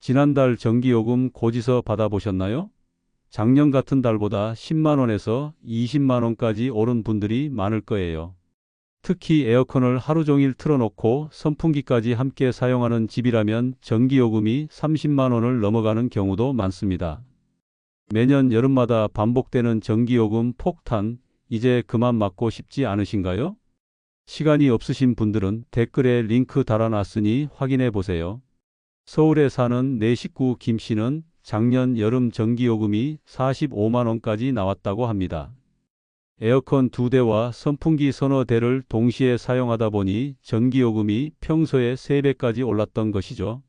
지난달 전기요금 고지서 받아보셨나요? 작년 같은 달보다 10만 원에서 20만 원까지 오른 분들이 많을 거예요. 특히 에어컨을 하루 종일 틀어놓고 선풍기까지 함께 사용하는 집이라면 전기요금이 30만 원을 넘어가는 경우도 많습니다. 매년 여름마다 반복되는 전기요금 폭탄, 이제 그만 맞고 싶지 않으신가요? 시간이 없으신 분들은 댓글에 링크 달아놨으니 확인해 보세요. 서울에 사는 내 식구 김 씨는 작년 여름 전기요금이 45만 원까지 나왔다고 합니다. 에어컨 2대와 선풍기 서너 대를 동시에 사용하다 보니 전기요금이 평소의 3배까지 올랐던 것이죠.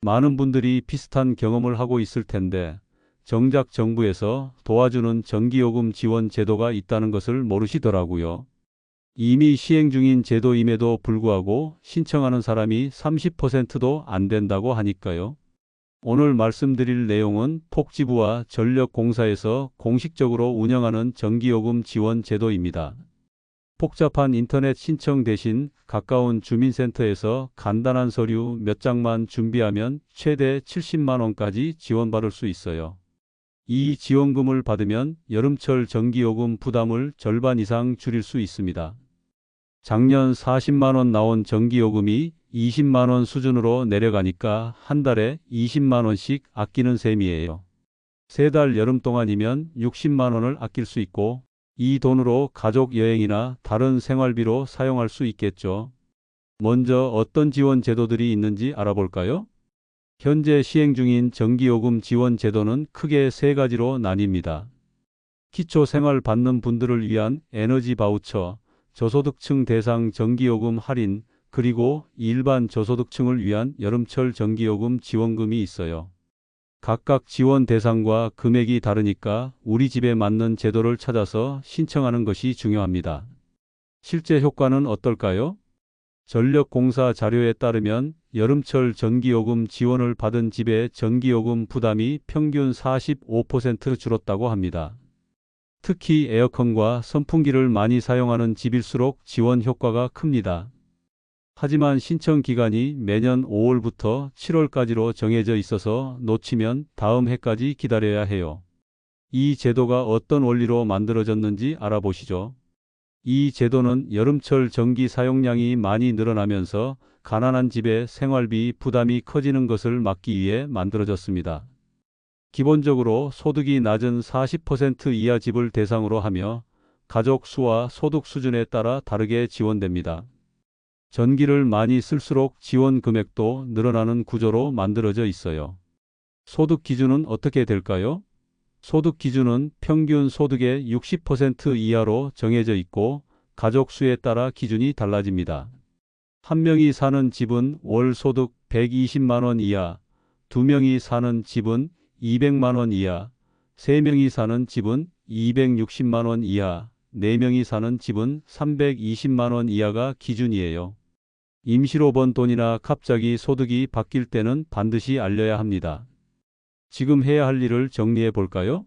많은 분들이 비슷한 경험을 하고 있을 텐데 정작 정부에서 도와주는 전기요금 지원 제도가 있다는 것을 모르시더라고요. 이미 시행 중인 제도임에도 불구하고 신청하는 사람이 30%도 안 된다고 하니까요. 오늘 말씀드릴 내용은 복지부와 전력공사에서 공식적으로 운영하는 전기요금 지원 제도입니다. 복잡한 인터넷 신청 대신 가까운 주민센터에서 간단한 서류 몇 장만 준비하면 최대 70만 원까지 지원받을 수 있어요. 이 지원금을 받으면 여름철 전기요금 부담을 절반 이상 줄일 수 있습니다. 작년 40만 원 나온 전기요금이 20만 원 수준으로 내려가니까 한 달에 20만 원씩 아끼는 셈이에요. 3달 여름 동안이면 60만 원을 아낄 수 있고 이 돈으로 가족 여행이나 다른 생활비로 사용할 수 있겠죠. 먼저 어떤 지원 제도들이 있는지 알아볼까요? 현재 시행 중인 전기요금 지원 제도는 크게 3가지로 나뉩니다. 기초생활 받는 분들을 위한 에너지 바우처, 저소득층 대상 전기요금 할인, 그리고 일반 저소득층을 위한 여름철 전기요금 지원금이 있어요. 각각 지원 대상과 금액이 다르니까 우리 집에 맞는 제도를 찾아서 신청하는 것이 중요합니다. 실제 효과는 어떨까요? 전력공사 자료에 따르면 여름철 전기요금 지원을 받은 집의 전기요금 부담이 평균 45% 줄었다고 합니다. 특히 에어컨과 선풍기를 많이 사용하는 집일수록 지원 효과가 큽니다. 하지만 신청 기간이 매년 5월부터 7월까지로 정해져 있어서 놓치면 다음 해까지 기다려야 해요. 이 제도가 어떤 원리로 만들어졌는지 알아보시죠. 이 제도는 여름철 전기 사용량이 많이 늘어나면서 가난한 집의 생활비 부담이 커지는 것을 막기 위해 만들어졌습니다. 기본적으로 소득이 낮은 40% 이하 집을 대상으로 하며 가족 수와 소득 수준에 따라 다르게 지원됩니다. 전기를 많이 쓸수록 지원 금액도 늘어나는 구조로 만들어져 있어요. 소득 기준은 어떻게 될까요? 소득 기준은 평균 소득의 60% 이하로 정해져 있고 가족 수에 따라 기준이 달라집니다. 한 명이 사는 집은 월 소득 120만 원 이하, 2명이 사는 집은 200만 원 이하, 3명이 사는 집은 260만 원 이하, 4명이 사는 집은 320만 원 이하가 기준이에요. 임시로 번 돈이나 갑자기 소득이 바뀔 때는 반드시 알려야 합니다. 지금 해야 할 일을 정리해 볼까요?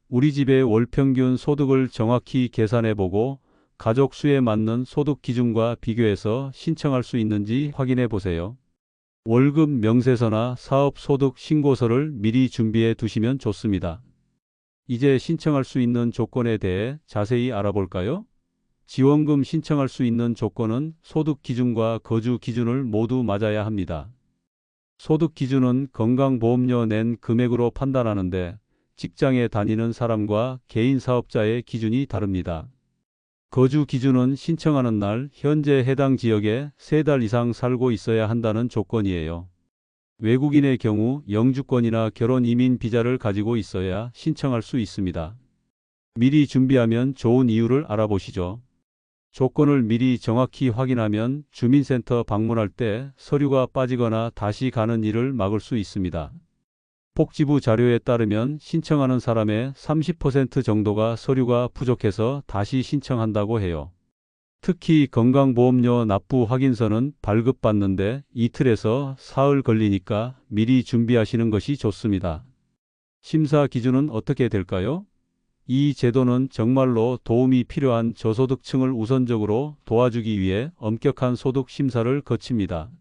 우리 집의 월 평균 소득을 정확히 계산해 보고 가족 수에 맞는 소득 기준과 비교해서 신청할 수 있는지 확인해 보세요. 월급 명세서나 사업소득 신고서를 미리 준비해 두시면 좋습니다. 이제 신청할 수 있는 조건에 대해 자세히 알아볼까요? 지원금 신청할 수 있는 조건은 소득 기준과 거주 기준을 모두 맞아야 합니다. 소득 기준은 건강보험료 낸 금액으로 판단하는데 직장에 다니는 사람과 개인 사업자의 기준이 다릅니다. 거주 기준은 신청하는 날 현재 해당 지역에 3달 이상 살고 있어야 한다는 조건이에요. 외국인의 경우 영주권이나 결혼 이민 비자를 가지고 있어야 신청할 수 있습니다. 미리 준비하면 좋은 이유를 알아보시죠. 조건을 미리 정확히 확인하면 주민센터 방문할 때 서류가 빠지거나 다시 가는 일을 막을 수 있습니다. 복지부 자료에 따르면 신청하는 사람의 30% 정도가 서류가 부족해서 다시 신청한다고 해요. 특히 건강보험료 납부 확인서는 발급받는데 이틀에서 사흘 걸리니까 미리 준비하시는 것이 좋습니다. 심사 기준은 어떻게 될까요? 이 제도는 정말로 도움이 필요한 저소득층을 우선적으로 도와주기 위해 엄격한 소득 심사를 거칩니다.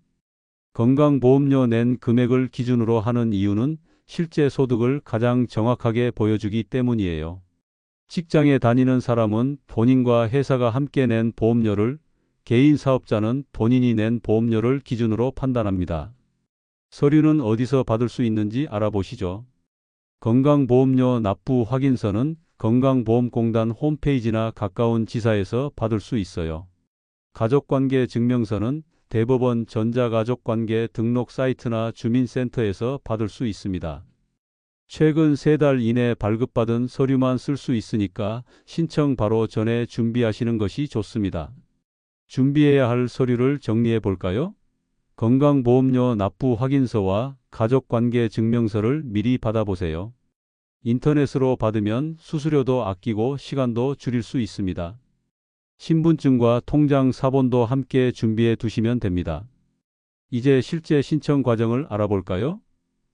건강보험료 낸 금액을 기준으로 하는 이유는 실제 소득을 가장 정확하게 보여주기 때문이에요. 직장에 다니는 사람은 본인과 회사가 함께 낸 보험료를, 개인 사업자는 본인이 낸 보험료를 기준으로 판단합니다. 서류는 어디서 받을 수 있는지 알아보시죠. 건강보험료 납부 확인서는 건강보험공단 홈페이지나 가까운 지사에서 받을 수 있어요. 가족관계 증명서는 대법원 전자가족관계 등록 사이트나 주민센터에서 받을 수 있습니다. 최근 3달 이내 발급받은 서류만 쓸 수 있으니까 신청 바로 전에 준비하시는 것이 좋습니다. 준비해야 할 서류를 정리해 볼까요? 건강보험료 납부 확인서와 가족관계 증명서를 미리 받아보세요. 인터넷으로 받으면 수수료도 아끼고 시간도 줄일 수 있습니다. 신분증과 통장 사본도 함께 준비해 두시면 됩니다. 이제 실제 신청 과정을 알아볼까요?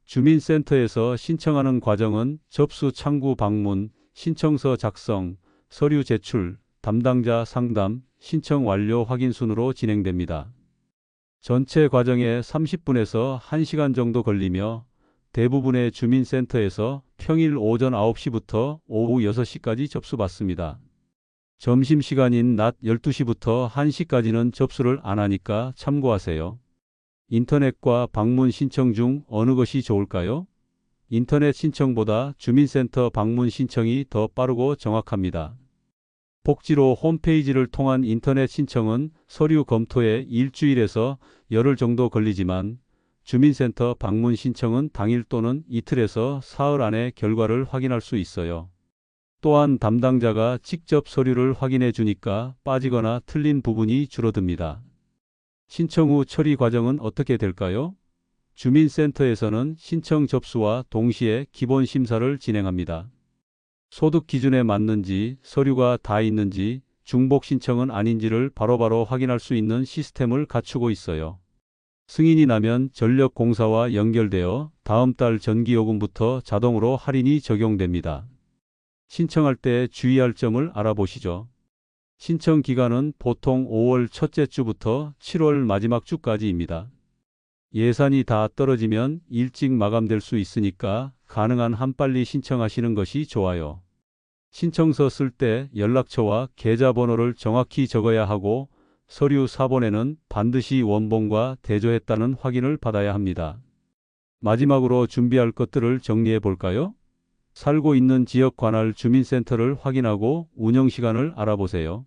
주민센터에서 신청하는 과정은 접수 창구 방문, 신청서 작성, 서류 제출, 담당자 상담, 신청 완료 확인 순으로 진행됩니다. 전체 과정에 30분에서 1시간 정도 걸리며 대부분의 주민센터에서 평일 오전 9시부터 오후 6시까지 접수받습니다. 점심시간인 낮 12시부터 1시까지는 접수를 안 하니까 참고하세요. 인터넷과 방문 신청 중 어느 것이 좋을까요? 인터넷 신청보다 주민센터 방문 신청이 더 빠르고 정확합니다. 복지로 홈페이지를 통한 인터넷 신청은 서류 검토에 일주일에서 열흘 정도 걸리지만 주민센터 방문 신청은 당일 또는 이틀에서 사흘 안에 결과를 확인할 수 있어요. 또한 담당자가 직접 서류를 확인해 주니까 빠지거나 틀린 부분이 줄어듭니다. 신청 후 처리 과정은 어떻게 될까요? 주민센터에서는 신청 접수와 동시에 기본 심사를 진행합니다. 소득 기준에 맞는지, 서류가 다 있는지, 중복 신청은 아닌지를 바로바로 확인할 수 있는 시스템을 갖추고 있어요. 승인이 나면 전력공사와 연결되어 다음 달 전기요금부터 자동으로 할인이 적용됩니다. 신청할 때 주의할 점을 알아보시죠. 신청 기간은 보통 5월 첫째 주부터 7월 마지막 주까지입니다. 예산이 다 떨어지면 일찍 마감될 수 있으니까 가능한 한 빨리 신청하시는 것이 좋아요. 신청서 쓸 때 연락처와 계좌번호를 정확히 적어야 하고 서류 사본에는 반드시 원본과 대조했다는 확인을 받아야 합니다. 마지막으로 준비할 것들을 정리해 볼까요? 살고 있는 지역 관할 주민센터를 확인하고 운영 시간을 알아보세요.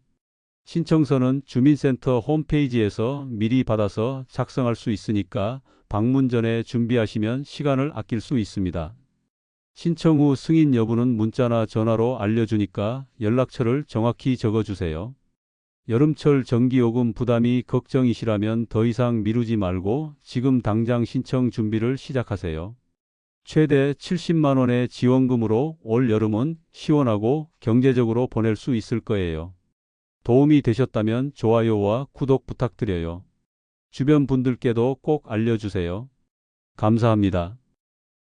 신청서는 주민센터 홈페이지에서 미리 받아서 작성할 수 있으니까 방문 전에 준비하시면 시간을 아낄 수 있습니다. 신청 후 승인 여부는 문자나 전화로 알려주니까 연락처를 정확히 적어주세요. 여름철 전기요금 부담이 걱정이시라면 더 이상 미루지 말고 지금 당장 신청 준비를 시작하세요. 최대 70만 원의 지원금으로 올 여름은 시원하고 경제적으로 보낼 수 있을 거예요. 도움이 되셨다면 좋아요와 구독 부탁드려요. 주변 분들께도 꼭 알려주세요. 감사합니다.